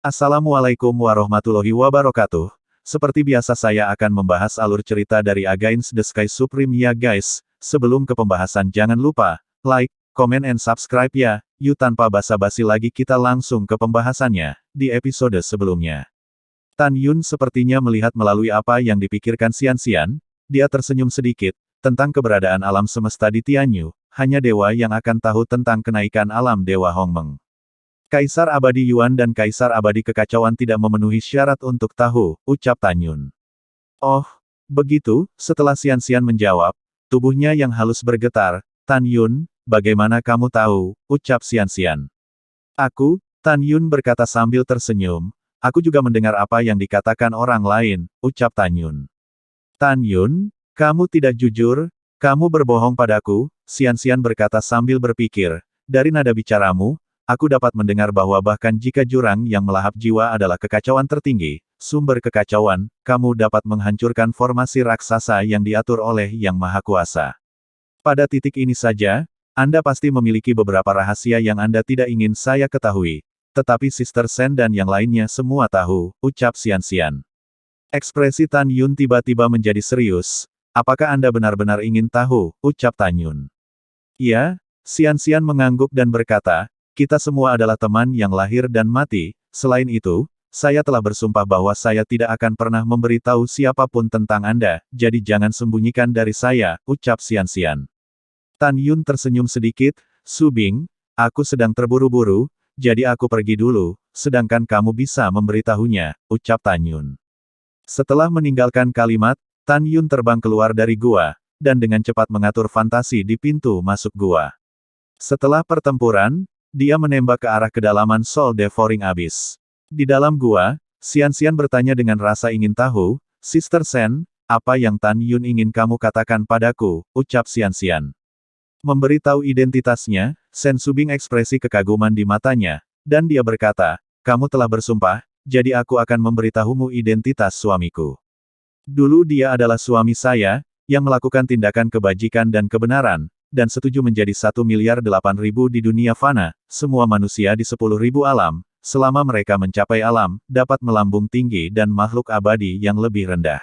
Assalamualaikum warahmatullahi wabarakatuh. Seperti biasa saya akan membahas alur cerita dari Against the Sky Supreme ya guys. Sebelum ke pembahasan jangan lupa, like, comment and subscribe ya. Yuk tanpa basa-basi lagi kita langsung ke pembahasannya. Di episode sebelumnya, Tan Yun sepertinya melihat melalui apa yang dipikirkan Xian Xian. Dia tersenyum sedikit, tentang keberadaan alam semesta di Tianyu. Hanya dewa yang akan tahu tentang kenaikan alam Dewa Hongmeng. Kaisar Abadi Yuan dan Kaisar Abadi Kekacauan tidak memenuhi syarat untuk tahu, ucap Tan Yun. Oh, begitu, setelah Xian Xian menjawab, tubuhnya yang halus bergetar. Tan Yun, bagaimana kamu tahu, ucap Xian Xian. Aku, Tan Yun berkata sambil tersenyum, aku juga mendengar apa yang dikatakan orang lain, ucap Tan Yun. Tan Yun, kamu tidak jujur, kamu berbohong padaku, Xian Xian berkata sambil berpikir, dari nada bicaramu, aku dapat mendengar bahwa bahkan jika jurang yang melahap jiwa adalah kekacauan tertinggi, sumber kekacauan, kamu dapat menghancurkan formasi raksasa yang diatur oleh Yang Maha Kuasa. Pada titik ini saja, Anda pasti memiliki beberapa rahasia yang Anda tidak ingin saya ketahui. Tetapi Sister Sen dan yang lainnya semua tahu, ucap Xian Xian. Ekspresi Tan Yun tiba-tiba menjadi serius. Apakah Anda benar-benar ingin tahu, ucap Tan Yun. Iya, Xian Xian mengangguk dan berkata, kita semua adalah teman yang lahir dan mati. Selain itu, saya telah bersumpah bahwa saya tidak akan pernah memberitahu siapapun tentang Anda, jadi jangan sembunyikan dari saya, ucap Xian Xian. Tan Yun tersenyum sedikit, Su Bing, aku sedang terburu-buru, jadi aku pergi dulu, sedangkan kamu bisa memberitahunya, ucap Tan Yun. Setelah meninggalkan kalimat, Tan Yun terbang keluar dari gua, dan dengan cepat mengatur fantasi di pintu masuk gua. Setelah pertempuran, dia menembak ke arah kedalaman Soul Devouring Abyss. Di dalam gua, Xian Xian bertanya dengan rasa ingin tahu, Sister Sen, apa yang Tan Yun ingin kamu katakan padaku, ucap Xian Xian. Memberitahu identitasnya, Sen Subing ekspresi kekaguman di matanya, dan dia berkata, kamu telah bersumpah, jadi aku akan memberitahumu identitas suamiku. Dulu dia adalah suami saya, yang melakukan tindakan kebajikan dan kebenaran, dan setuju menjadi 1.008.000 di dunia fana, semua manusia di 10.000 alam, selama mereka mencapai alam, dapat melambung tinggi dan makhluk abadi yang lebih rendah.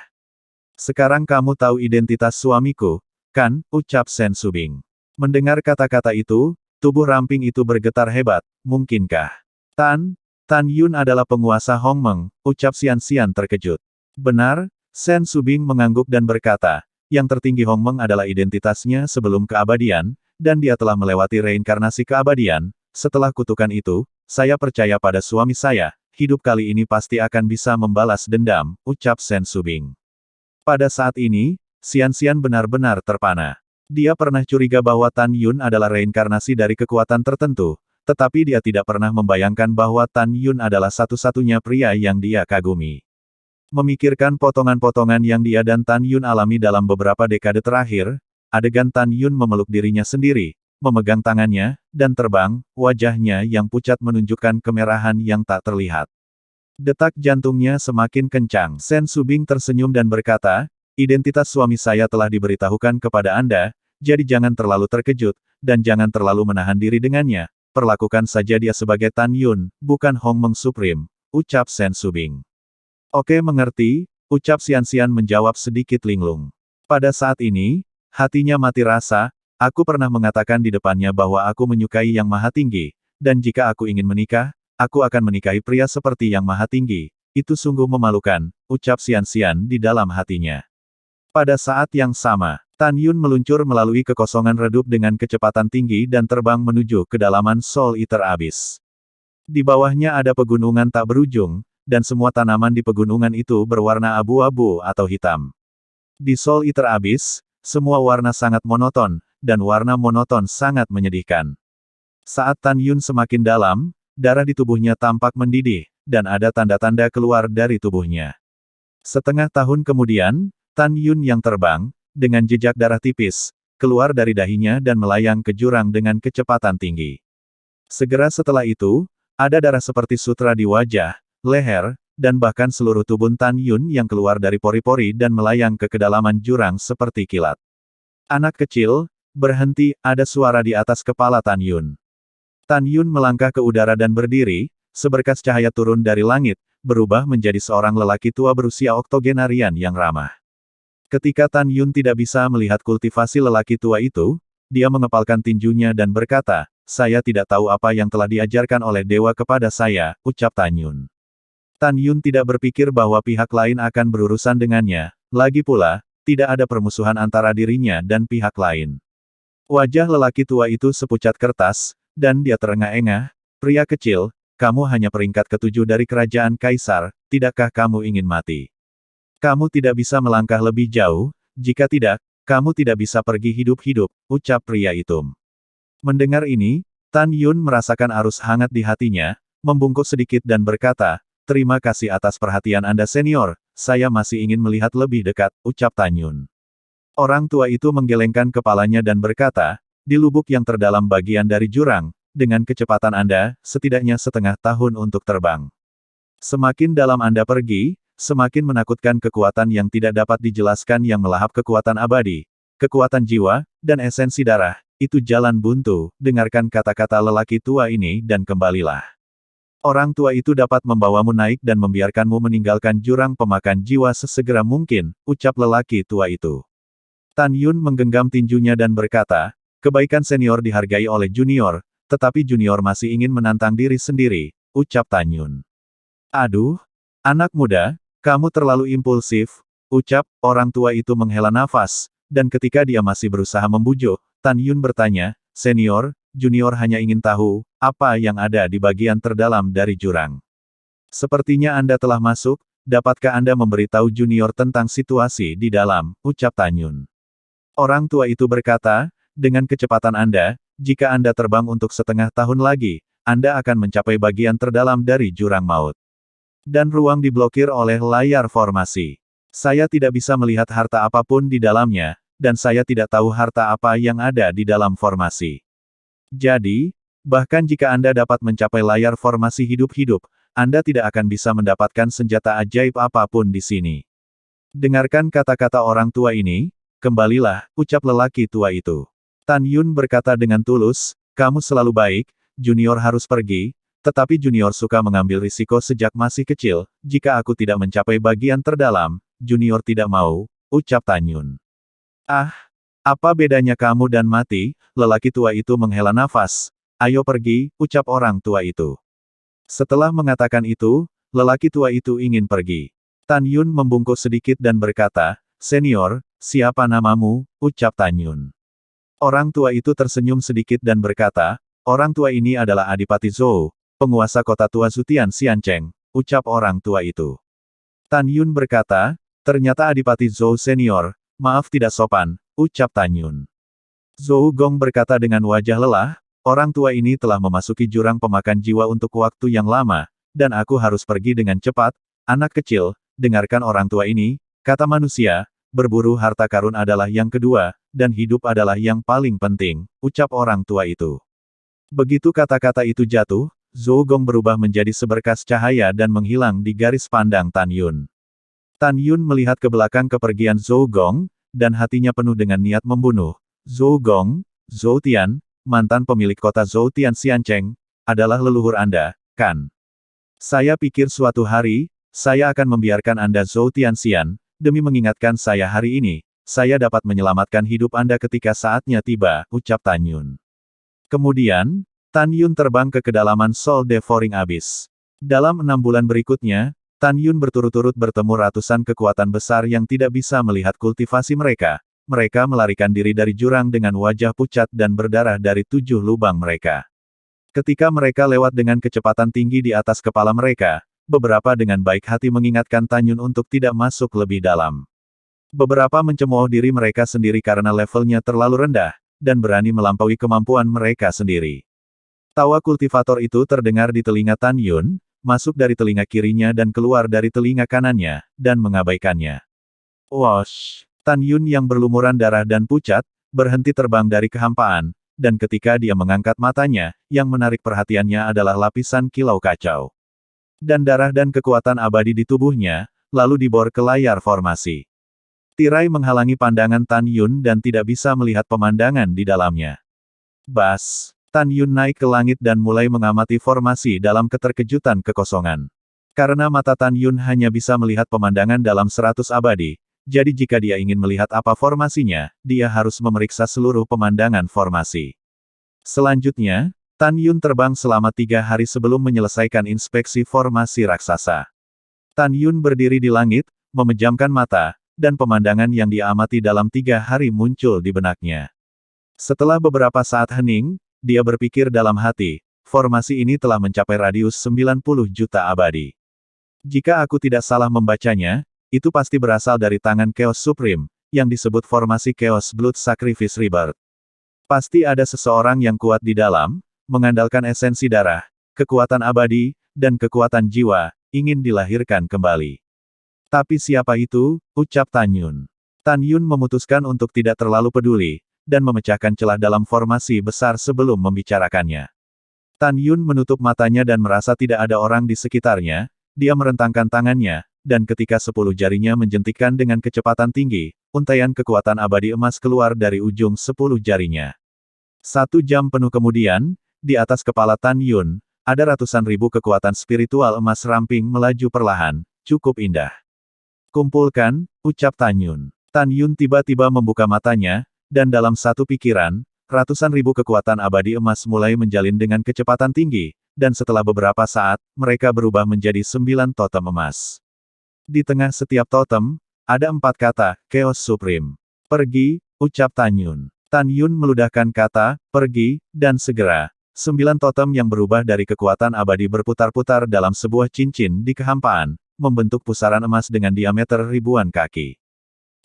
Sekarang kamu tahu identitas suamiku, kan, ucap Sen Subing. Mendengar kata-kata itu, tubuh ramping itu bergetar hebat, mungkinkah? Tan Yun adalah penguasa Hongmeng, ucap Xian Xian terkejut. Benar, Sen Subing mengangguk dan berkata, yang tertinggi Hongmeng adalah identitasnya sebelum keabadian, dan dia telah melewati reinkarnasi keabadian. Setelah kutukan itu, saya percaya pada suami saya, hidup kali ini pasti akan bisa membalas dendam, ucap Sen Subing. Pada saat ini, Xian Xian benar-benar terpana. Dia pernah curiga bahwa Tan Yun adalah reinkarnasi dari kekuatan tertentu, tetapi dia tidak pernah membayangkan bahwa Tan Yun adalah satu-satunya pria yang dia kagumi. Memikirkan potongan-potongan yang dia dan Tan Yun alami dalam beberapa dekade terakhir, adegan Tan Yun memeluk dirinya sendiri, memegang tangannya, dan terbang, wajahnya yang pucat menunjukkan kemerahan yang tak terlihat. Detak jantungnya semakin kencang. Sen Subing tersenyum dan berkata, identitas suami saya telah diberitahukan kepada Anda, jadi jangan terlalu terkejut, dan jangan terlalu menahan diri dengannya, perlakukan saja dia sebagai Tan Yun, bukan Hongmeng Supreme, ucap Sen Subing. Oke mengerti, ucap Xian Xian menjawab sedikit linglung. Pada saat ini, hatinya mati rasa, aku pernah mengatakan di depannya bahwa aku menyukai Yang Maha Tinggi, dan jika aku ingin menikah, aku akan menikahi pria seperti Yang Maha Tinggi. Itu sungguh memalukan, ucap Xian Xian di dalam hatinya. Pada saat yang sama, Tan Yun meluncur melalui kekosongan redup dengan kecepatan tinggi dan terbang menuju kedalaman Soul Eater Abyss. Di bawahnya ada pegunungan tak berujung, dan semua tanaman di pegunungan itu berwarna abu-abu atau hitam. Di Soul Eater Abyss, semua warna sangat monoton, dan warna monoton sangat menyedihkan. Saat Tan Yun semakin dalam, darah di tubuhnya tampak mendidih, dan ada tanda-tanda keluar dari tubuhnya. Setengah tahun kemudian, Tan Yun yang terbang, dengan jejak darah tipis, keluar dari dahinya dan melayang ke jurang dengan kecepatan tinggi. Segera setelah itu, ada darah seperti sutra di wajah, leher, dan bahkan seluruh tubuh Tan Yun yang keluar dari pori-pori dan melayang ke kedalaman jurang seperti kilat. Anak kecil, berhenti, ada suara di atas kepala Tan Yun. Tan Yun melangkah ke udara dan berdiri, seberkas cahaya turun dari langit, berubah menjadi seorang lelaki tua berusia oktogenarian yang ramah. Ketika Tan Yun tidak bisa melihat kultivasi lelaki tua itu, dia mengepalkan tinjunya dan berkata, "Saya tidak tahu apa yang telah diajarkan oleh dewa kepada saya," ucap Tan Yun. Tan Yun tidak berpikir bahwa pihak lain akan berurusan dengannya, lagi pula, tidak ada permusuhan antara dirinya dan pihak lain. Wajah lelaki tua itu sepucat kertas, dan dia terengah-engah, "Pria kecil, kamu hanya peringkat ketujuh dari kerajaan kaisar, tidakkah kamu ingin mati? Kamu tidak bisa melangkah lebih jauh, jika tidak, kamu tidak bisa pergi hidup-hidup," ucap pria itu. Mendengar ini, Tan Yun merasakan arus hangat di hatinya, membungkuk sedikit dan berkata, "Terima kasih atas perhatian Anda senior, saya masih ingin melihat lebih dekat," ucap Tan Yun. Orang tua itu menggelengkan kepalanya dan berkata, "Di lubuk yang terdalam bagian dari jurang, dengan kecepatan Anda, setidaknya setengah tahun untuk terbang. Semakin dalam Anda pergi, semakin menakutkan kekuatan yang tidak dapat dijelaskan yang melahap kekuatan abadi, kekuatan jiwa, dan esensi darah, itu jalan buntu, dengarkan kata-kata lelaki tua ini dan kembalilah. Orang tua itu dapat membawamu naik dan membiarkanmu meninggalkan jurang pemakan jiwa sesegera mungkin," ucap lelaki tua itu. Tan Yun menggenggam tinjunya dan berkata, "Kebaikan senior dihargai oleh junior, tetapi junior masih ingin menantang diri sendiri," ucap Tan Yun. "Aduh, anak muda, kamu terlalu impulsif," ucap orang tua itu menghela nafas, dan ketika dia masih berusaha membujuk, Tan Yun bertanya, "Senior, junior hanya ingin tahu, apa yang ada di bagian terdalam dari jurang. Sepertinya Anda telah masuk, dapatkah Anda memberitahu junior tentang situasi di dalam," ucap Tan Yun. Orang tua itu berkata, "Dengan kecepatan Anda, jika Anda terbang untuk setengah tahun lagi, Anda akan mencapai bagian terdalam dari jurang maut. Dan ruang diblokir oleh layar formasi. Saya tidak bisa melihat harta apapun di dalamnya, dan saya tidak tahu harta apa yang ada di dalam formasi. Jadi, bahkan jika Anda dapat mencapai layar formasi hidup-hidup, Anda tidak akan bisa mendapatkan senjata ajaib apapun di sini." Dengarkan kata-kata orang tua ini, "Kembalilah," ucap lelaki tua itu. Tan Yun berkata dengan tulus, "Kamu selalu baik, junior harus pergi, tetapi junior suka mengambil risiko sejak masih kecil, jika aku tidak mencapai bagian terdalam, junior tidak mau," ucap Tan Yun. "Ah, apa bedanya kamu dan mati?" Lelaki tua itu menghela nafas. "Ayo pergi," ucap orang tua itu. Setelah mengatakan itu, lelaki tua itu ingin pergi. Tan Yun membungkuk sedikit dan berkata, "Senior, siapa namamu?" ucap Tan Yun. Orang tua itu tersenyum sedikit dan berkata, "Orang tua ini adalah Adipati Zhou, penguasa kota tua Zutian Xiancheng," ucap orang tua itu. Tan Yun berkata, "Ternyata Adipati Zhou senior, maaf tidak sopan," ucap Tan Yun. Zhou Gong berkata dengan wajah lelah, "Orang tua ini telah memasuki jurang pemakan jiwa untuk waktu yang lama, dan aku harus pergi dengan cepat. Anak kecil, dengarkan orang tua ini, kata manusia, berburu harta karun adalah yang kedua, dan hidup adalah yang paling penting," ucap orang tua itu. Begitu kata-kata itu jatuh, Zhou Gong berubah menjadi seberkas cahaya dan menghilang di garis pandang Tan Yun. Tan Yun melihat ke belakang kepergian Zhou Gong, dan hatinya penuh dengan niat membunuh. "Zhou Gong, Zhou Tian, mantan pemilik kota Zhou Tian Xiancheng, adalah leluhur Anda, kan? Saya pikir suatu hari, saya akan membiarkan Anda Zhou Tian Xian, demi mengingatkan saya hari ini, saya dapat menyelamatkan hidup Anda ketika saatnya tiba," ucap Tan Yun. Kemudian, Tan Yun terbang ke kedalaman Soul Devouring Abyss. Dalam 6 bulan berikutnya, Tan Yun berturut-turut bertemu ratusan kekuatan besar yang tidak bisa melihat kultivasi mereka. Mereka melarikan diri dari jurang dengan wajah pucat dan berdarah dari 7 lubang mereka. Ketika mereka lewat dengan kecepatan tinggi di atas kepala mereka, beberapa dengan baik hati mengingatkan Tan Yun untuk tidak masuk lebih dalam. Beberapa mencemooh diri mereka sendiri karena levelnya terlalu rendah, dan berani melampaui kemampuan mereka sendiri. Tawa kultivator itu terdengar di telinga Tan Yun, masuk dari telinga kirinya dan keluar dari telinga kanannya, dan mengabaikannya. Wosh! Tan Yun yang berlumuran darah dan pucat, berhenti terbang dari kehampaan, dan ketika dia mengangkat matanya, yang menarik perhatiannya adalah lapisan kilau kacau. Dan darah dan kekuatan abadi di tubuhnya, lalu dibor ke layar formasi. Tirai menghalangi pandangan Tan Yun dan tidak bisa melihat pemandangan di dalamnya. Bas! Tan Yun naik ke langit dan mulai mengamati formasi dalam keterkejutan kekosongan. Karena mata Tan Yun hanya bisa melihat pemandangan dalam 100 abadi, jadi jika dia ingin melihat apa formasinya, dia harus memeriksa seluruh pemandangan formasi. Selanjutnya, Tan Yun terbang selama 3 hari sebelum menyelesaikan inspeksi formasi raksasa. Tan Yun berdiri di langit, memejamkan mata, dan pemandangan yang dia amati dalam 3 hari muncul di benaknya. Setelah beberapa saat hening, dia berpikir dalam hati, formasi ini telah mencapai radius 90 juta abadi. Jika aku tidak salah membacanya, itu pasti berasal dari tangan Chaos Supreme, yang disebut formasi Chaos Blood Sacrifice Rebirth. Pasti ada seseorang yang kuat di dalam, mengandalkan esensi darah, kekuatan abadi, dan kekuatan jiwa, ingin dilahirkan kembali. Tapi siapa itu? Ucap Tan Yun. Tan Yun memutuskan untuk tidak terlalu peduli, dan memecahkan celah dalam formasi besar sebelum membicarakannya. Tan Yun menutup matanya dan merasa tidak ada orang di sekitarnya, dia merentangkan tangannya, dan ketika 10 jarinya menjentikkan dengan kecepatan tinggi, untaian kekuatan abadi emas keluar dari ujung 10 jarinya. 1 jam penuh kemudian, di atas kepala Tan Yun, ada ratusan ribu kekuatan spiritual emas ramping melaju perlahan, cukup indah. Kumpulkan, ucap Tan Yun. Tan Yun tiba-tiba membuka matanya, dan dalam satu pikiran, ratusan ribu kekuatan abadi emas mulai menjalin dengan kecepatan tinggi, dan setelah beberapa saat, mereka berubah menjadi 9 totem emas. Di tengah setiap totem, ada 4 kata, Chaos Supreme. Pergi, ucap Tan Yun. Tan Yun meludahkan kata, pergi, dan segera, 9 totem yang berubah dari kekuatan abadi berputar-putar dalam sebuah cincin di kehampaan, membentuk pusaran emas dengan diameter ribuan kaki.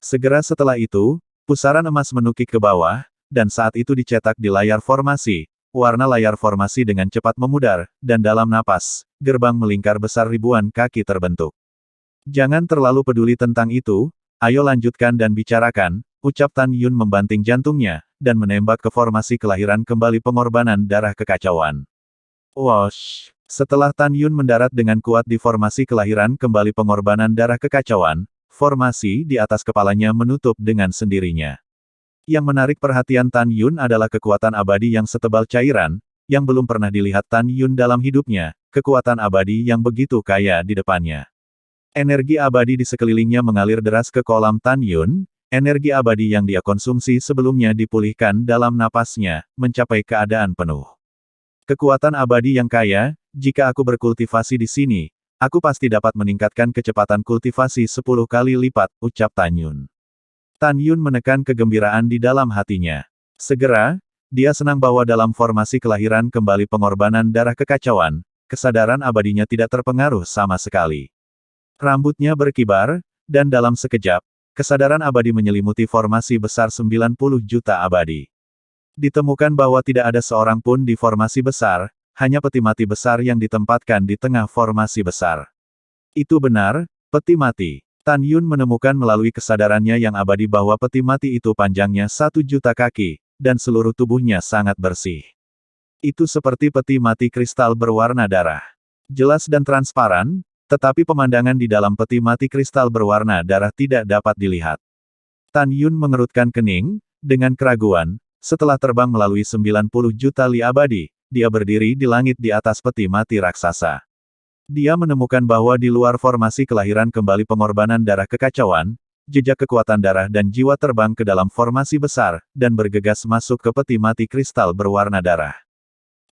Segera setelah itu, pusaran emas menukik ke bawah, dan saat itu dicetak di layar formasi, warna layar formasi dengan cepat memudar, dan dalam napas, gerbang melingkar besar ribuan kaki terbentuk. Jangan terlalu peduli tentang itu, ayo lanjutkan dan bicarakan, ucap Tan Yun membanting jantungnya, dan menembak ke formasi kelahiran kembali pengorbanan darah kekacauan. Wosh! Setelah Tan Yun mendarat dengan kuat di formasi kelahiran kembali pengorbanan darah kekacauan, formasi di atas kepalanya menutup dengan sendirinya. Yang menarik perhatian Tan Yun adalah kekuatan abadi yang setebal cairan, yang belum pernah dilihat Tan Yun dalam hidupnya, kekuatan abadi yang begitu kaya di depannya. Energi abadi di sekelilingnya mengalir deras ke kolam Tan Yun, energi abadi yang dia konsumsi sebelumnya dipulihkan dalam napasnya, mencapai keadaan penuh. Kekuatan abadi yang kaya, jika aku berkultivasi di sini, aku pasti dapat meningkatkan kecepatan kultivasi 10 kali lipat, ucap Tan Yun. Tan Yun menekan kegembiraan di dalam hatinya. Segera, dia senang bahwa dalam formasi kelahiran kembali pengorbanan darah kekacauan, kesadaran abadinya tidak terpengaruh sama sekali. Rambutnya berkibar, dan dalam sekejap, kesadaran abadi menyelimuti formasi besar 90 juta abadi. Ditemukan bahwa tidak ada seorang pun di formasi besar, hanya peti mati besar yang ditempatkan di tengah formasi besar. Itu benar, peti mati. Tan Yun menemukan melalui kesadarannya yang abadi bahwa peti mati itu panjangnya 1 juta kaki, dan seluruh tubuhnya sangat bersih. Itu seperti peti mati kristal berwarna darah. Jelas dan transparan, tetapi pemandangan di dalam peti mati kristal berwarna darah tidak dapat dilihat. Tan Yun mengerutkan kening, dengan keraguan, setelah terbang melalui 90 juta li abadi, dia berdiri di langit di atas peti mati raksasa. Dia menemukan bahwa di luar formasi kelahiran kembali pengorbanan darah kekacauan, jejak kekuatan darah dan jiwa terbang ke dalam formasi besar, dan bergegas masuk ke peti mati kristal berwarna darah.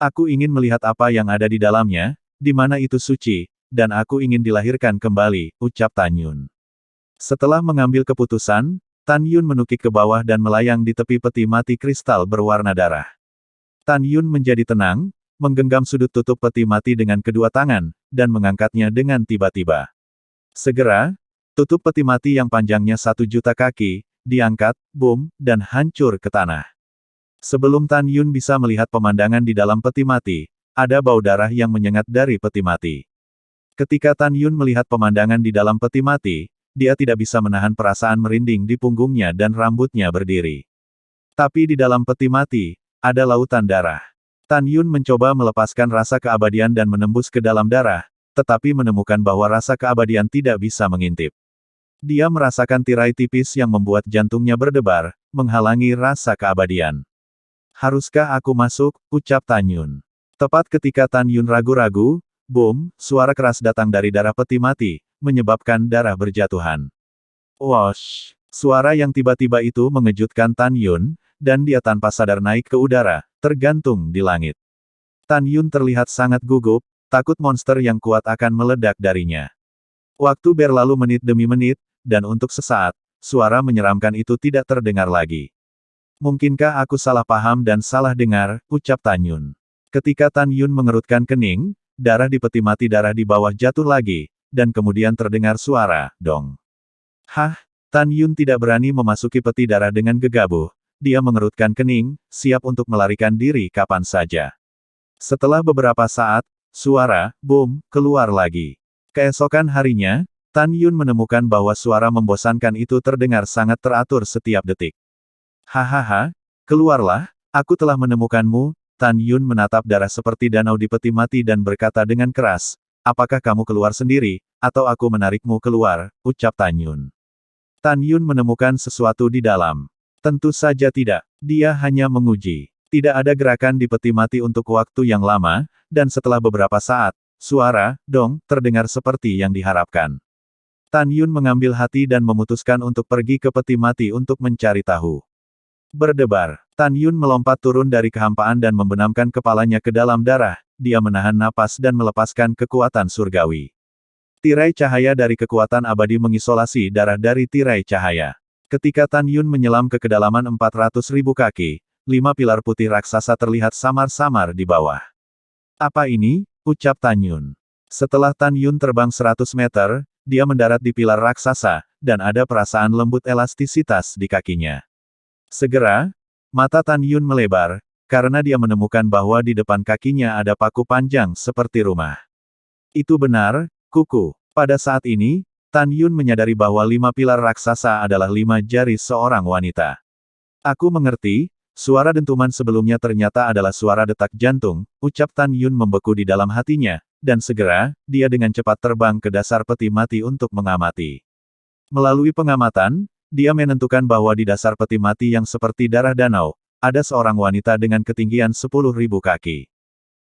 Aku ingin melihat apa yang ada di dalamnya, di mana itu suci, dan aku ingin dilahirkan kembali, ucap Tan Yun. Setelah mengambil keputusan, Tan Yun menukik ke bawah dan melayang di tepi peti mati kristal berwarna darah. Tan Yun menjadi tenang, menggenggam sudut tutup peti mati dengan kedua tangan, dan mengangkatnya dengan tiba-tiba. Segera, tutup peti mati yang panjangnya 1 juta kaki, diangkat, boom, dan hancur ke tanah. Sebelum Tan Yun bisa melihat pemandangan di dalam peti mati, ada bau darah yang menyengat dari peti mati. Ketika Tan Yun melihat pemandangan di dalam peti mati, dia tidak bisa menahan perasaan merinding di punggungnya dan rambutnya berdiri. Tapi di dalam peti mati, ada lautan darah. Tan Yun mencoba melepaskan rasa keabadian dan menembus ke dalam darah, tetapi menemukan bahwa rasa keabadian tidak bisa mengintip. Dia merasakan tirai tipis yang membuat jantungnya berdebar, menghalangi rasa keabadian. Haruskah aku masuk, ucap Tan Yun. Tepat ketika Tan Yun ragu-ragu, boom, suara keras datang dari darah peti mati, menyebabkan darah berjatuhan. Wosh! Suara yang tiba-tiba itu mengejutkan Tan Yun, dan dia tanpa sadar naik ke udara, tergantung di langit. Tan Yun terlihat sangat gugup, takut monster yang kuat akan meledak darinya. Waktu berlalu menit demi menit, dan untuk sesaat, suara menyeramkan itu tidak terdengar lagi. Mungkinkah aku salah paham dan salah dengar, ucap Tan Yun. Ketika Tan Yun mengerutkan kening, darah di peti mati darah di bawah jatuh lagi, dan kemudian terdengar suara, dong. Hah? Tan Yun tidak berani memasuki peti darah dengan gegabah, dia mengerutkan kening, siap untuk melarikan diri kapan saja. Setelah beberapa saat, suara, boom, keluar lagi. Keesokan harinya, Tan Yun menemukan bahwa suara membosankan itu terdengar sangat teratur setiap detik. Hahaha, keluarlah, aku telah menemukanmu. Tan Yun menatap darah seperti danau di peti mati dan berkata dengan keras, apakah kamu keluar sendiri, atau aku menarikmu keluar, ucap Tan Yun. Tan Yun menemukan sesuatu di dalam. Tentu saja tidak, dia hanya menguji. Tidak ada gerakan di peti mati untuk waktu yang lama, dan setelah beberapa saat, suara, dong, terdengar seperti yang diharapkan. Tan Yun mengambil hati dan memutuskan untuk pergi ke peti mati untuk mencari tahu. Berdebar, Tan Yun melompat turun dari kehampaan dan membenamkan kepalanya ke dalam darah, dia menahan napas dan melepaskan kekuatan surgawi. Tirai cahaya dari kekuatan abadi mengisolasi darah dari tirai cahaya. Ketika Tan Yun menyelam ke kedalaman 400.000 kaki, 5 pilar putih raksasa terlihat samar-samar di bawah. Apa ini? Ucap Tan Yun. Setelah Tan Yun terbang 100 meter, dia mendarat di pilar raksasa, dan ada perasaan lembut elastisitas di kakinya. Segera, mata Tan Yun melebar, karena dia menemukan bahwa di depan kakinya ada paku panjang seperti rumah. Itu benar, kuku. Pada saat ini, Tan Yun menyadari bahwa 5 pilar raksasa adalah 5 jari seorang wanita. Aku mengerti, suara dentuman sebelumnya ternyata adalah suara detak jantung, ucap Tan Yun membeku di dalam hatinya, dan segera, dia dengan cepat terbang ke dasar peti mati untuk mengamati. Melalui pengamatan, dia menentukan bahwa di dasar peti mati yang seperti darah danau, ada seorang wanita dengan ketinggian 10.000 kaki.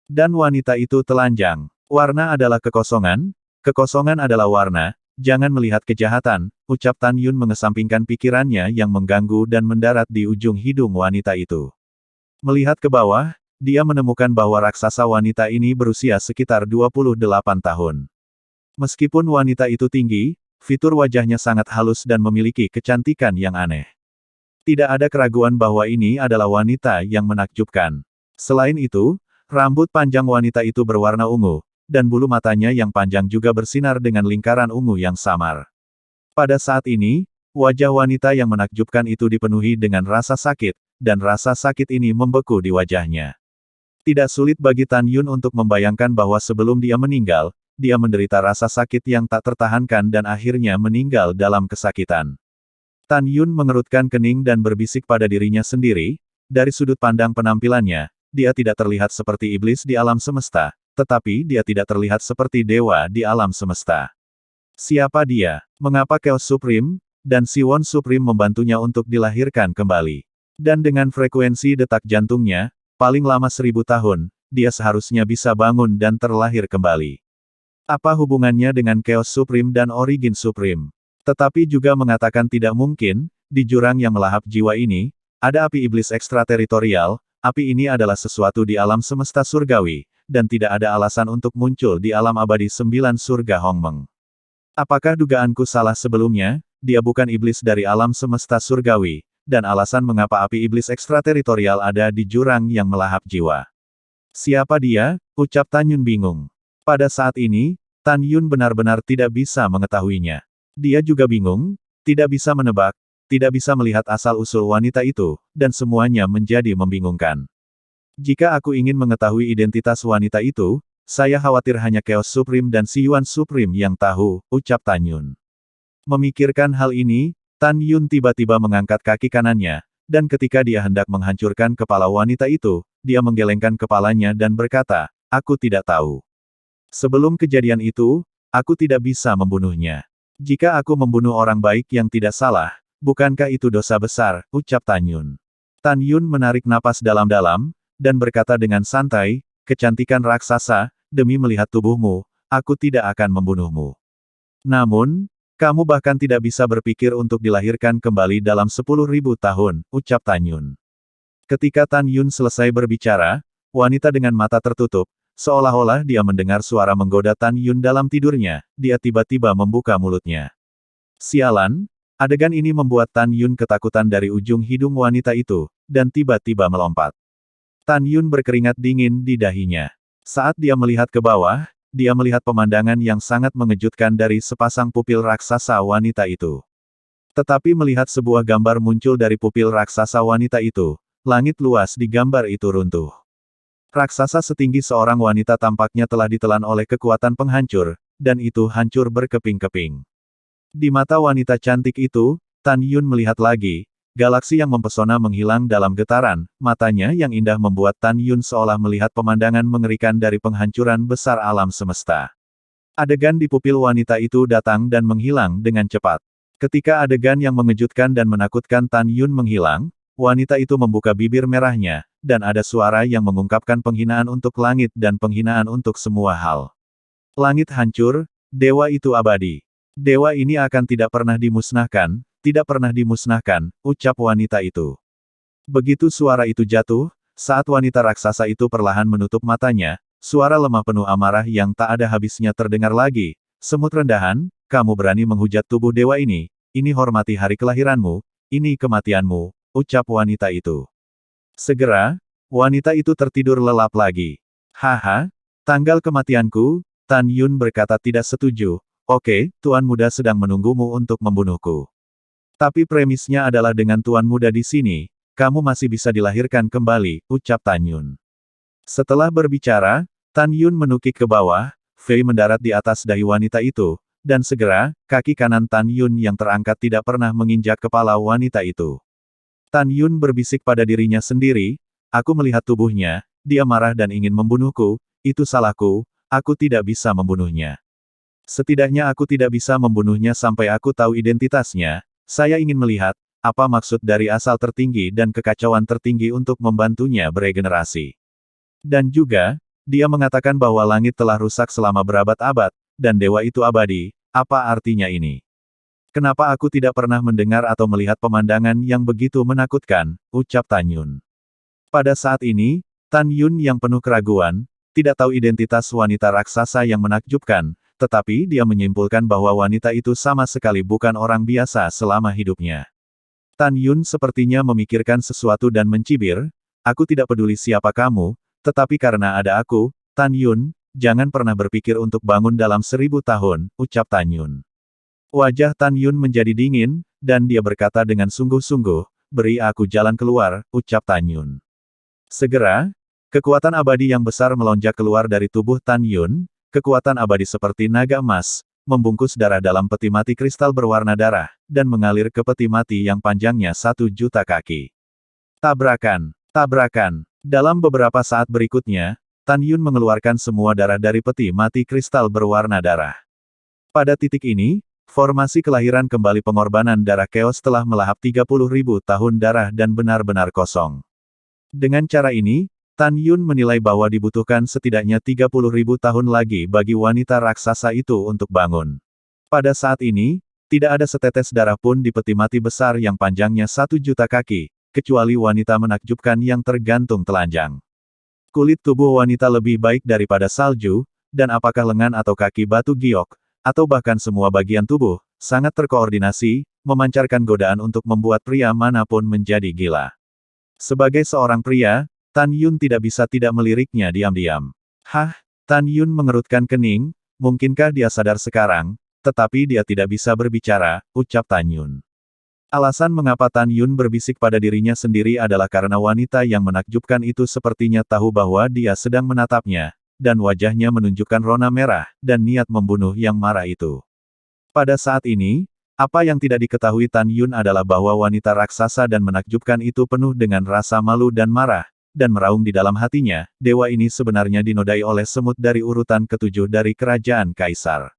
Dan wanita itu telanjang. Warna adalah kekosongan, kekosongan adalah warna, jangan melihat kejahatan, ucap Tan Yun mengesampingkan pikirannya yang mengganggu dan mendarat di ujung hidung wanita itu. Melihat ke bawah, dia menemukan bahwa raksasa wanita ini berusia sekitar 28 tahun. Meskipun wanita itu tinggi, fitur wajahnya sangat halus dan memiliki kecantikan yang aneh. Tidak ada keraguan bahwa ini adalah wanita yang menakjubkan. Selain itu, rambut panjang wanita itu berwarna ungu, dan bulu matanya yang panjang juga bersinar dengan lingkaran ungu yang samar. Pada saat ini, wajah wanita yang menakjubkan itu dipenuhi dengan rasa sakit, dan rasa sakit ini membeku di wajahnya. Tidak sulit bagi Tan Yun untuk membayangkan bahwa sebelum dia meninggal, dia menderita rasa sakit yang tak tertahankan dan akhirnya meninggal dalam kesakitan. Tan Yun mengerutkan kening dan berbisik pada dirinya sendiri, dari sudut pandang penampilannya, dia tidak terlihat seperti iblis di alam semesta, tetapi dia tidak terlihat seperti dewa di alam semesta. Siapa dia? Mengapa Chaos Supreme dan Siwon Supreme membantunya untuk dilahirkan kembali? Dan dengan frekuensi detak jantungnya, paling lama 1000 tahun, dia seharusnya bisa bangun dan terlahir kembali. Apa hubungannya dengan Chaos Supreme dan Origin Supreme? Tetapi juga mengatakan tidak mungkin, di jurang yang melahap jiwa ini, ada api iblis ekstrateritorial, api ini adalah sesuatu di alam semesta surgawi, dan tidak ada alasan untuk muncul di alam abadi 9 surga Hongmeng. Apakah dugaanku salah sebelumnya, dia bukan iblis dari alam semesta surgawi, dan alasan mengapa api iblis ekstrateritorial ada di jurang yang melahap jiwa. Siapa dia? Ucap Tan Yun bingung. Pada saat ini, Tan Yun benar-benar tidak bisa mengetahuinya. Dia juga bingung, tidak bisa menebak, tidak bisa melihat asal-usul wanita itu, dan semuanya menjadi membingungkan. Jika aku ingin mengetahui identitas wanita itu, saya khawatir hanya Chaos Supreme dan Siwon Supreme yang tahu, ucap Tan Yun. Memikirkan hal ini, Tan Yun tiba-tiba mengangkat kaki kanannya, dan ketika dia hendak menghancurkan kepala wanita itu, dia menggelengkan kepalanya dan berkata, aku tidak tahu. Sebelum kejadian itu, aku tidak bisa membunuhnya. Jika aku membunuh orang baik yang tidak salah, bukankah itu dosa besar, ucap Tan Yun. Tan Yun menarik napas dalam-dalam, dan berkata dengan santai, kecantikan raksasa, demi melihat tubuhmu, aku tidak akan membunuhmu. Namun, kamu bahkan tidak bisa berpikir untuk dilahirkan kembali dalam 10.000 tahun, ucap Tan Yun. Ketika Tan Yun selesai berbicara, wanita dengan mata tertutup, seolah-olah dia mendengar suara menggoda Tan Yun dalam tidurnya, dia tiba-tiba membuka mulutnya. Sialan, adegan ini membuat Tan Yun ketakutan dari ujung hidung wanita itu, dan tiba-tiba melompat. Tan Yun berkeringat dingin di dahinya. Saat dia melihat ke bawah, dia melihat pemandangan yang sangat mengejutkan dari sepasang pupil raksasa wanita itu. Tetapi melihat sebuah gambar muncul dari pupil raksasa wanita itu, langit luas di gambar itu runtuh. Raksasa setinggi seorang wanita tampaknya telah ditelan oleh kekuatan penghancur, dan itu hancur berkeping-keping. Di mata wanita cantik itu, Tan Yun melihat lagi, galaksi yang mempesona menghilang dalam getaran, matanya yang indah membuat Tan Yun seolah melihat pemandangan mengerikan dari penghancuran besar alam semesta. Adegan di pupil wanita itu datang dan menghilang dengan cepat. Ketika adegan yang mengejutkan dan menakutkan Tan Yun menghilang, wanita itu membuka bibir merahnya, dan ada suara yang mengungkapkan penghinaan untuk langit dan penghinaan untuk semua hal. Langit hancur, dewa itu abadi. Dewa ini akan tidak pernah dimusnahkan, ucap wanita itu. Begitu suara itu jatuh, saat wanita raksasa itu perlahan menutup matanya, suara lemah penuh amarah yang tak ada habisnya terdengar lagi. Semut rendahan, kamu berani menghujat tubuh dewa ini hormati hari kelahiranmu, ini kematianmu, ucap wanita itu. Segera, wanita itu tertidur lelap lagi. Haha, tanggal kematianku, Tan Yun berkata tidak setuju. Oke, Tuan Muda sedang menunggumu untuk membunuhku. Tapi premisnya adalah dengan Tuan Muda di sini, kamu masih bisa dilahirkan kembali, ucap Tan Yun. Setelah berbicara, Tan Yun menukik ke bawah, Fei mendarat di atas dahi wanita itu, dan segera, kaki kanan Tan Yun yang terangkat tidak pernah menginjak kepala wanita itu. Tan Yun berbisik pada dirinya sendiri, aku melihat tubuhnya, dia marah dan ingin membunuhku, itu salahku, aku tidak bisa membunuhnya. Setidaknya aku tidak bisa membunuhnya sampai aku tahu identitasnya, saya ingin melihat, apa maksud dari asal tertinggi dan kekacauan tertinggi untuk membantunya beregenerasi. Dan juga, dia mengatakan bahwa langit telah rusak selama berabad-abad, dan dewa itu abadi, apa artinya ini? Kenapa aku tidak pernah mendengar atau melihat pemandangan yang begitu menakutkan, ucap Tan Yun. Pada saat ini, Tan Yun yang penuh keraguan, tidak tahu identitas wanita raksasa yang menakjubkan, tetapi dia menyimpulkan bahwa wanita itu sama sekali bukan orang biasa selama hidupnya. Tan Yun sepertinya memikirkan sesuatu dan mencibir, aku tidak peduli siapa kamu, tetapi karena ada aku, Tan Yun, jangan pernah berpikir untuk bangun dalam 1000 tahun, ucap Tan Yun. Wajah Tan Yun menjadi dingin, dan dia berkata dengan sungguh-sungguh, beri aku jalan keluar, ucap Tan Yun. Segera, kekuatan abadi yang besar melonjak keluar dari tubuh Tan Yun, kekuatan abadi seperti naga emas, membungkus darah dalam peti mati kristal berwarna darah, dan mengalir ke peti mati yang panjangnya 1.000.000 kaki. Tabrakan, tabrakan. Dalam beberapa saat berikutnya, Tan Yun mengeluarkan semua darah dari peti mati kristal berwarna darah. Pada titik ini, formasi kelahiran kembali pengorbanan darah Chaos telah melahap 30.000 tahun darah dan benar-benar kosong. Dengan cara ini, Tan Yun menilai bahwa dibutuhkan setidaknya 30.000 tahun lagi bagi wanita raksasa itu untuk bangun. Pada saat ini, tidak ada setetes darah pun di peti mati besar yang panjangnya 1.000.000 kaki, kecuali wanita menakjubkan yang tergantung telanjang. Kulit tubuh wanita lebih baik daripada salju, dan apakah lengan atau kaki batu giok, atau bahkan semua bagian tubuh, sangat terkoordinasi, memancarkan godaan untuk membuat pria manapun menjadi gila. Sebagai seorang pria, Tan Yun tidak bisa tidak meliriknya diam-diam. Hah, Tan Yun mengerutkan kening, mungkinkah dia sadar sekarang, tetapi dia tidak bisa berbicara, ucap Tan Yun. Alasan mengapa Tan Yun berbisik pada dirinya sendiri adalah karena wanita yang menakjubkan itu sepertinya tahu bahwa dia sedang menatapnya, dan wajahnya menunjukkan rona merah, dan niat membunuh yang marah itu. Pada saat ini, apa yang tidak diketahui Tan Yun adalah bahwa wanita raksasa dan menakjubkan itu penuh dengan rasa malu dan marah, dan meraung di dalam hatinya, dewa ini sebenarnya dinodai oleh semut dari urutan ke-7 dari kerajaan kaisar.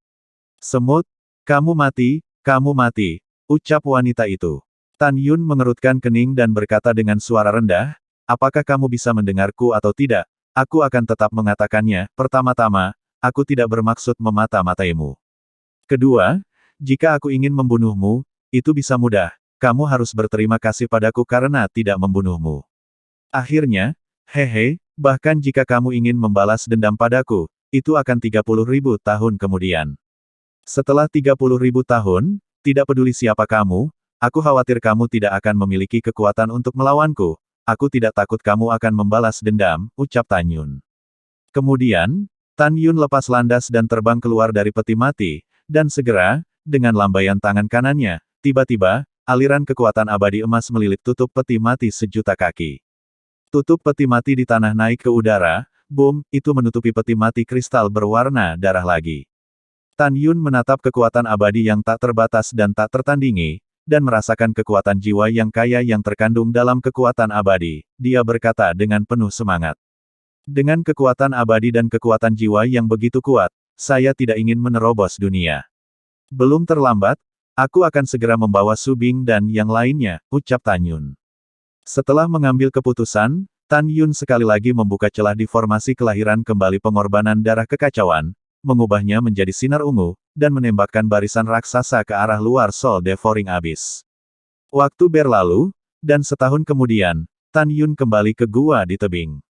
Semut, kamu mati, ucap wanita itu. Tan Yun mengerutkan kening dan berkata dengan suara rendah, apakah kamu bisa mendengarku atau tidak? Aku akan tetap mengatakannya. Pertama-tama, aku tidak bermaksud memata-mataimu. Kedua, jika aku ingin membunuhmu, itu bisa mudah. Kamu harus berterima kasih padaku karena tidak membunuhmu. Akhirnya, hehe, bahkan jika kamu ingin membalas dendam padaku, itu akan 30.000 tahun kemudian. Setelah 30.000 tahun, tidak peduli siapa kamu, aku khawatir kamu tidak akan memiliki kekuatan untuk melawanku. Aku tidak takut kamu akan membalas dendam, ucap Tan Yun. Kemudian, Tan Yun lepas landas dan terbang keluar dari peti mati, dan segera, dengan lambaian tangan kanannya, tiba-tiba, aliran kekuatan abadi emas melilit tutup peti mati sejuta kaki. Tutup peti mati di tanah naik ke udara, boom, itu menutupi peti mati kristal berwarna darah lagi. Tan Yun menatap kekuatan abadi yang tak terbatas dan tak tertandingi, dan merasakan kekuatan jiwa yang kaya yang terkandung dalam kekuatan abadi. Dia berkata dengan penuh semangat. Dengan kekuatan abadi dan kekuatan jiwa yang begitu kuat, saya tidak ingin menerobos dunia. Belum terlambat, aku akan segera membawa Su Bing dan yang lainnya, ucap Tan Yun. Setelah mengambil keputusan, Tan Yun sekali lagi membuka celah di formasi kelahiran kembali pengorbanan darah kekacauan, mengubahnya menjadi sinar ungu, dan menembakkan barisan raksasa ke arah luar Soul Devouring Abyss. Waktu berlalu, dan setahun kemudian, Tan Yun kembali ke gua di tebing.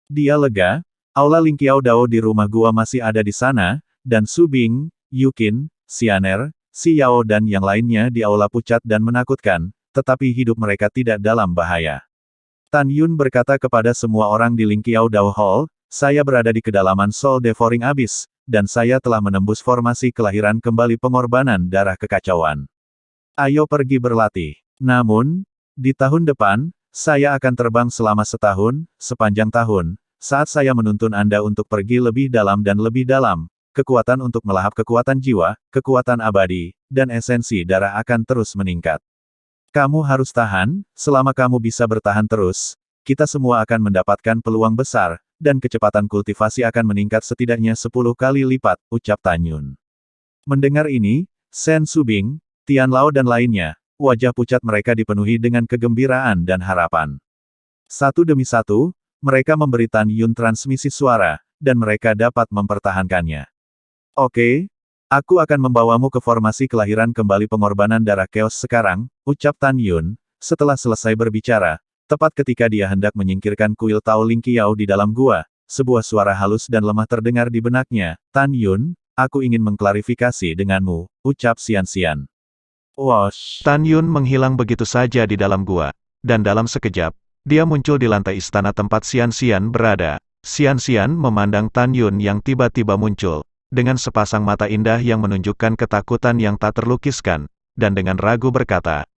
Dia lega, aula Lingqiao Dao di rumah gua masih ada di sana, dan Su Bing, Yukin, Xianer, Si Yao dan yang lainnya di aula pucat dan menakutkan, tetapi hidup mereka tidak dalam bahaya. Tan Yun berkata kepada semua orang di Lingqiao Dao Hall, saya berada di kedalaman Soul Devouring Abyss, dan saya telah menembus formasi kelahiran kembali pengorbanan darah kekacauan. Ayo pergi berlatih. Namun, di tahun depan, saya akan terbang selama setahun, sepanjang tahun, saat saya menuntun Anda untuk pergi lebih dalam, kekuatan untuk melahap kekuatan jiwa, kekuatan abadi, dan esensi darah akan terus meningkat. Kamu harus tahan, selama kamu bisa bertahan terus, kita semua akan mendapatkan peluang besar, dan kecepatan kultivasi akan meningkat setidaknya 10 kali lipat, ucap Tan Yun. Mendengar ini, Shen Subing, Tian Lao dan lainnya, wajah pucat mereka dipenuhi dengan kegembiraan dan harapan. Satu demi satu, mereka memberi Tan Yun transmisi suara, dan mereka dapat mempertahankannya. Oke, aku akan membawamu ke formasi kelahiran kembali pengorbanan darah Chaos sekarang, ucap Tan Yun, setelah selesai berbicara. Tepat ketika dia hendak menyingkirkan kuil Tao Lingqiao di dalam gua, sebuah suara halus dan lemah terdengar di benaknya. Tan Yun, aku ingin mengklarifikasi denganmu, ucap Xian. Wosh! Tan Yun menghilang begitu saja di dalam gua, dan dalam sekejap, dia muncul di lantai istana tempat Xian berada. Xian memandang Tan Yun yang tiba-tiba muncul, dengan sepasang mata indah yang menunjukkan ketakutan yang tak terlukiskan, dan dengan ragu berkata,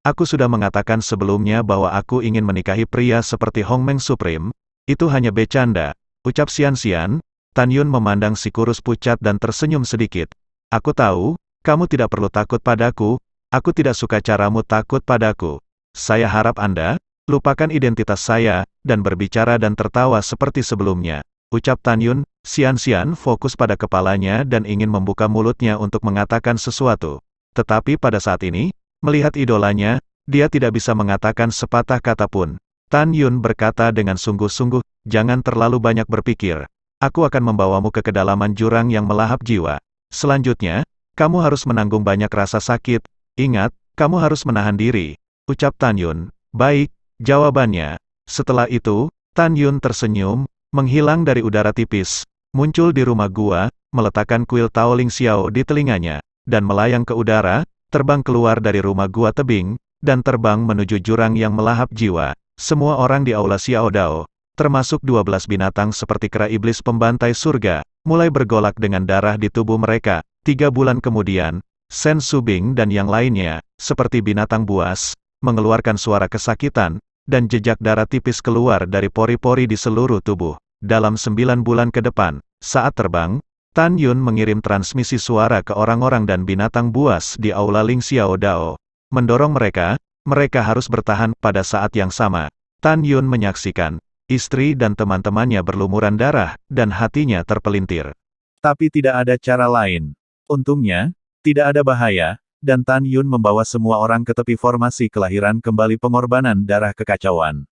Aku sudah mengatakan sebelumnya bahwa aku ingin menikahi pria seperti Hongmeng Supreme, itu hanya bercanda, ucap Xian. Tan Yun memandang si kurus pucat dan tersenyum sedikit. Aku tahu, kamu tidak perlu takut padaku, aku tidak suka caramu takut padaku. Saya harap Anda, lupakan identitas saya, dan berbicara dan tertawa seperti sebelumnya, ucap Tan Yun. Xian fokus pada kepalanya dan ingin membuka mulutnya untuk mengatakan sesuatu. Tetapi pada saat ini, melihat idolanya, dia tidak bisa mengatakan sepatah kata pun. Tan Yun berkata dengan sungguh-sungguh, jangan terlalu banyak berpikir. Aku akan membawamu ke kedalaman jurang yang melahap jiwa. Selanjutnya, kamu harus menanggung banyak rasa sakit. Ingat, kamu harus menahan diri, ucap Tan Yun. Baik, jawabannya. Setelah itu, Tan Yun tersenyum, menghilang dari udara tipis, muncul di rumah gua, meletakkan kuil Tao Lingqiao di telinganya, dan melayang ke udara, terbang keluar dari rumah gua tebing, dan terbang menuju jurang yang melahap jiwa. Semua orang di aula Xiao Dao, termasuk 12 binatang seperti kera iblis pembantai surga, mulai bergolak dengan darah di tubuh mereka. 3 bulan kemudian, Shen Subing dan yang lainnya, seperti binatang buas, mengeluarkan suara kesakitan, dan jejak darah tipis keluar dari pori-pori di seluruh tubuh. Dalam 9 bulan ke depan, saat terbang, Tan Yun mengirim transmisi suara ke orang-orang dan binatang buas di aula Lingqiao Dao, mendorong mereka harus bertahan. Pada saat yang sama, Tan Yun menyaksikan istri dan teman-temannya berlumuran darah, dan hatinya terpelintir. Tapi tidak ada cara lain. Untungnya, tidak ada bahaya, dan Tan Yun membawa semua orang ke tepi formasi kelahiran kembali pengorbanan darah kekacauan.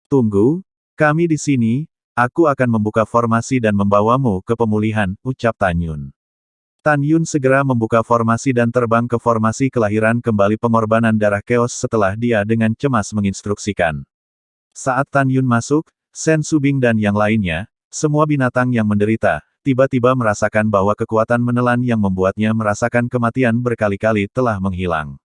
Tunggu, kami di sini, aku akan membuka formasi dan membawamu ke pemulihan, ucap Tan Yun. Tan Yun segera membuka formasi dan terbang ke formasi kelahiran kembali pengorbanan darah Chaos setelah dia dengan cemas menginstruksikan. Saat Tan Yun masuk, Shen Subing dan yang lainnya, semua binatang yang menderita, tiba-tiba merasakan bahwa kekuatan menelan yang membuatnya merasakan kematian berkali-kali telah menghilang.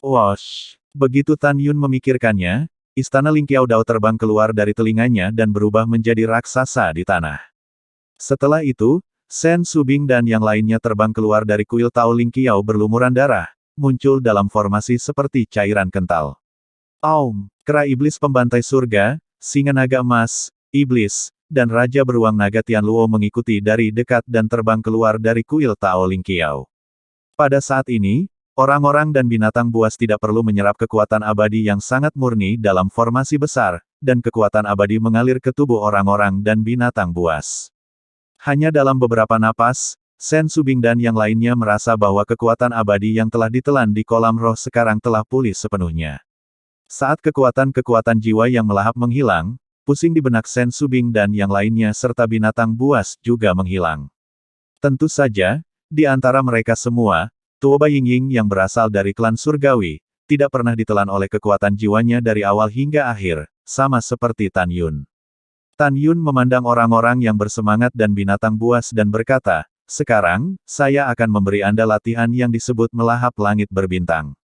Wosh! Begitu Tan Yun memikirkannya, istana Ling Qiao Dao terbang keluar dari telinganya dan berubah menjadi raksasa di tanah. Setelah itu, Shen Subing dan yang lainnya terbang keluar dari kuil Tao Ling Qiao berlumuran darah, muncul dalam formasi seperti cairan kental. Aum! Kera iblis pembantai surga, singa naga emas, iblis, dan Raja Beruang Naga Tianluo mengikuti dari dekat dan terbang keluar dari kuil Tao Ling Qiao. Pada saat ini, orang-orang dan binatang buas tidak perlu menyerap kekuatan abadi yang sangat murni dalam formasi besar, dan kekuatan abadi mengalir ke tubuh orang-orang dan binatang buas. Hanya dalam beberapa napas, Shen Subing dan yang lainnya merasa bahwa kekuatan abadi yang telah ditelan di kolam roh sekarang telah pulih sepenuhnya. Saat kekuatan-kekuatan jiwa yang melahap menghilang, pusing di benak Shen Subing dan yang lainnya serta binatang buas juga menghilang. Tentu saja, di antara mereka semua, Tuo Baiying yang berasal dari klan surgawi, tidak pernah ditelan oleh kekuatan jiwanya dari awal hingga akhir, sama seperti Tan Yun. Tan Yun memandang orang-orang yang bersemangat dan binatang buas dan berkata, "Sekarang, saya akan memberi Anda latihan yang disebut melahap langit berbintang.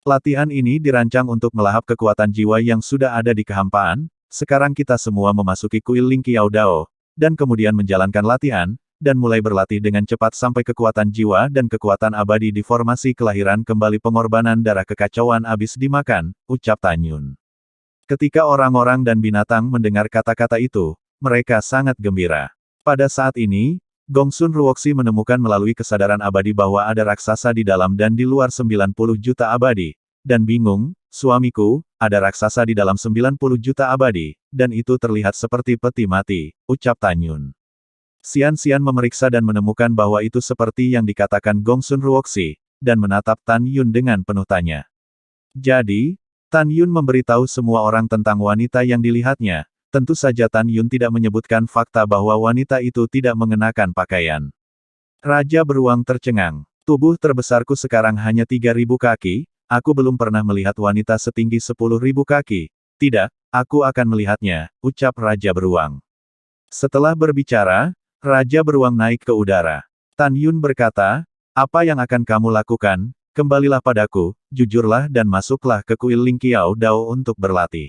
Latihan ini dirancang untuk melahap kekuatan jiwa yang sudah ada di kehampaan. Sekarang kita semua memasuki kuil Ling Qiao Dao, dan kemudian menjalankan latihan, dan mulai berlatih dengan cepat sampai kekuatan jiwa dan kekuatan abadi di formasi kelahiran kembali pengorbanan darah kekacauan abis dimakan," ucap Tan Yun. Ketika orang-orang dan binatang mendengar kata-kata itu, mereka sangat gembira. Pada saat ini, Gongsun Ruoxi menemukan melalui kesadaran abadi bahwa ada raksasa di dalam dan di luar 90 juta abadi, dan bingung, "Suamiku, ada raksasa di dalam 90 juta abadi, dan itu terlihat seperti peti mati," ucap Tan Yun. Xian memeriksa dan menemukan bahwa itu seperti yang dikatakan Gongsun Ruoxi, dan menatap Tan Yun dengan penuh tanya. Jadi, Tan Yun memberitahu semua orang tentang wanita yang dilihatnya. Tentu saja Tan Yun tidak menyebutkan fakta bahwa wanita itu tidak mengenakan pakaian. Raja Beruang tercengang. "Tubuh terbesarku sekarang hanya 3.000 kaki, aku belum pernah melihat wanita setinggi 10.000 kaki. Tidak, aku akan melihatnya," ucap Raja Beruang. Setelah berbicara, Raja Beruang naik ke udara. Tan Yun berkata, "Apa yang akan kamu lakukan? Kembalilah padaku, jujurlah dan masuklah ke kuil Ling Qiao Dao untuk berlatih.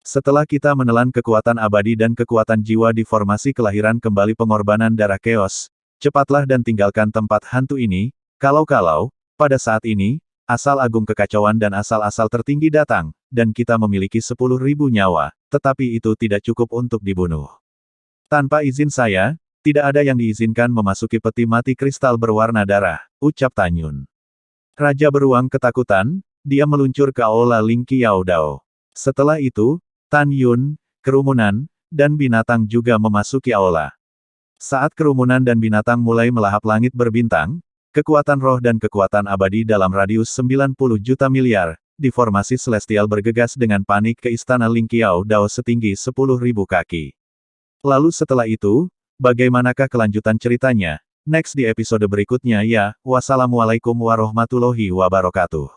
Setelah kita menelan kekuatan abadi dan kekuatan jiwa di formasi kelahiran kembali pengorbanan darah Chaos, cepatlah dan tinggalkan tempat hantu ini, kalau-kalau, pada saat ini, asal agung kekacauan dan asal-asal tertinggi datang, dan kita memiliki 10.000 nyawa, tetapi itu tidak cukup untuk dibunuh. Tanpa izin saya, tidak ada yang diizinkan memasuki peti mati kristal berwarna darah," ucap Tan Yun. Raja Beruang ketakutan, dia meluncur ke aula Ling Qiao Dao. Setelah itu, Tan Yun, kerumunan, dan binatang juga memasuki aula. Saat kerumunan dan binatang mulai melahap langit berbintang, kekuatan roh dan kekuatan abadi dalam radius 90 juta miliar, di formasi celestial bergegas dengan panik ke istana Ling Qiao Dao setinggi 10.000 kaki. Lalu setelah itu, bagaimanakah kelanjutan ceritanya? Next di episode berikutnya ya, wassalamualaikum warahmatullahi wabarakatuh.